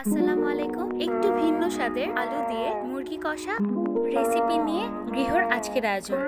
আসসালামু আলাইকুম। একটু ভিন্ন স্বাদের আলু দিয়ে মুরগি কষা রেসিপি নিয়ে গৃহর আজকের আয়োজন।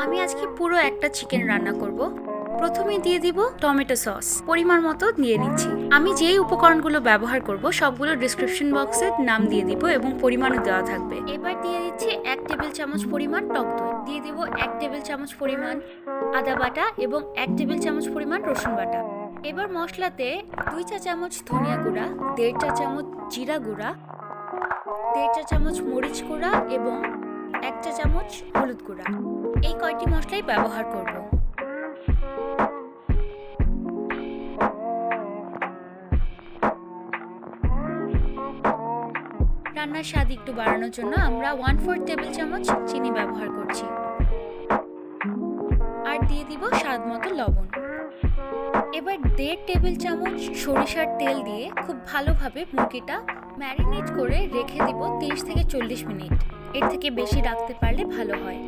আমি আজকে পুরো একটা চিকেন রান্না করব। প্রথমে দিয়ে দিব টমেটো সস, পরিমাণ মতো দিয়ে নিচ্ছি। আমি যেই উপকরণগুলো ব্যবহার করব সবগুলো ডিসক্রিপশন বক্সে নাম দিয়ে দিব এবং পরিমাণও দেওয়া থাকবে। এবার দিয়ে দিচ্ছি 1 টেবিল চামচ পরিমাণ টক দই, দিয়ে দিব 1 টেবিল চামচ পরিমাণ আদা বাটা এবং 1 টেবিল চামচ পরিমাণ রসুন বাটা। এবার মশলাতে 2 চা চামচ ধনিয়া গুঁড়া, 1.5 চা চামচ জিরা গুঁড়া, 1.5 চা চামচ মরিচ গুঁড়া এবং 1 চা চামচ হলুদ গুঁড়া, এই কয়টি মশলাই ব্যবহার করব। রান্নার স্বাদ একটু বাড়ানোর জন্য আমরা 1/4 টেবিল চামচ চিনি ব্যবহার করছি। আর দিয়ে দিব স্বাদ মতো লবণ। এবার 1.5 টেবিল চামচ সরিষার তেল দিয়ে খুব ভালোভাবে মুরগিটা ম্যারিনেট করে রেখে দিব 30 থেকে 40 মিনিট। এর থেকে বেশি রাখতে পারলে ভালো হয়।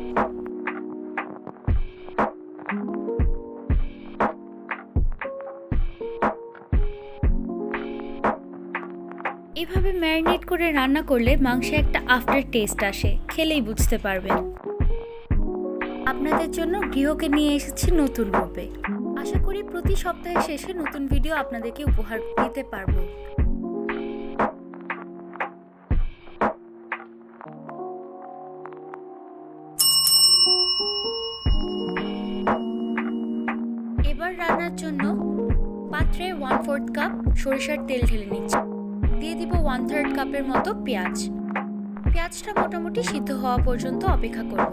এভাবে ম্যারিনেট করে রান্না করলে মাংসে একটা আফটার টেস্ট আসে, খেলেই বুঝতে পারবেন। আপনাদের জন্য গৃহকে নিয়ে এসেছি নতুন রূপে। আশা করি প্রতি সপ্তাহে শেষে নতুন ভিডিও আপনাদেরকে উপহার দিতে পারবো। এবার রান্নার জন্য পাত্রে 1/4 কাপ সরিষার তেল ঢেলে নিচ্ছি। দিয়ে দিব 1/3 কাপের মতো পেঁয়াজ। পেঁয়াজটা মোটামুটি সিদ্ধ হওয়া পর্যন্ত অপেক্ষা করব।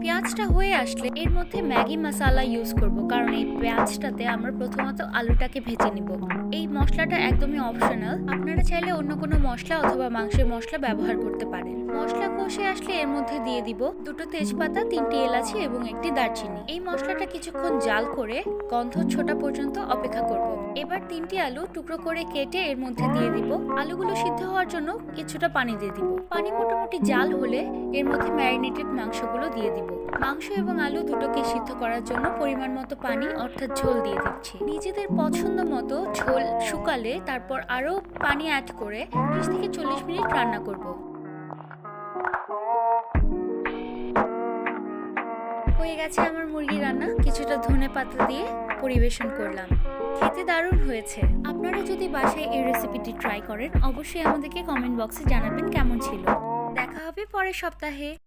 পেঁয়াজটা হয়ে আসলে এর মধ্যে ম্যাগি মশলা ইউজ করব, কারণ এই পেঁয়াজটাতে আমরা প্রথমত আলুটাকে ভেজে নিব। এই মশলাটা একদমই অপশনাল, আপনারা চাইলে অন্য কোনো মশলা অথবা মাংসের মশলা ব্যবহার করতে পারেন। মশলা কষে আসলে এর মধ্যে দিয়ে দিব 2টো তেজপাতা, 3টি এলাচি এবং 1টি দারচিনি। এই মশলাটা কিছুক্ষণ জাল করে গন্ধ ছোটা পর্যন্ত অপেক্ষা করব। এবার 3টি আলু টুকরো করে কেটে এর মধ্যে দিয়ে দিব। আলুগুলো সিদ্ধ হওয়ার জন্য কিছুটা পানি দিয়ে দিব। পানি মোটামুটি জাল হলে এর মধ্যে ম্যারিনেটেড মাংসগুলো দিয়ে দিব। মাংস এবং আলু দুটোকে সিদ্ধ করার জন্য পরিমাণ মতো পানি অর্থাৎ ঝোল দিয়ে দিচ্ছি। নিজেদের পছন্দ মতো ঝোল শুকালে তারপর আরো পানি অ্যাড করে 30 থেকে 40 মিনিট রান্না করব। হয়ে গেছে আমার মুরগি রান্না। কিছুটা ধনেপাতা দিয়ে পরিবেশন করলাম। খেতে দারুণ হয়েছে। আপনারা যদি বাসায় এই রেসিপিটি ট্রাই করেন অবশ্যই আমাদেরকে কমেন্ট বক্সে জানাবেন কেমন ছিল। দেখা হবে পরের সপ্তাহে।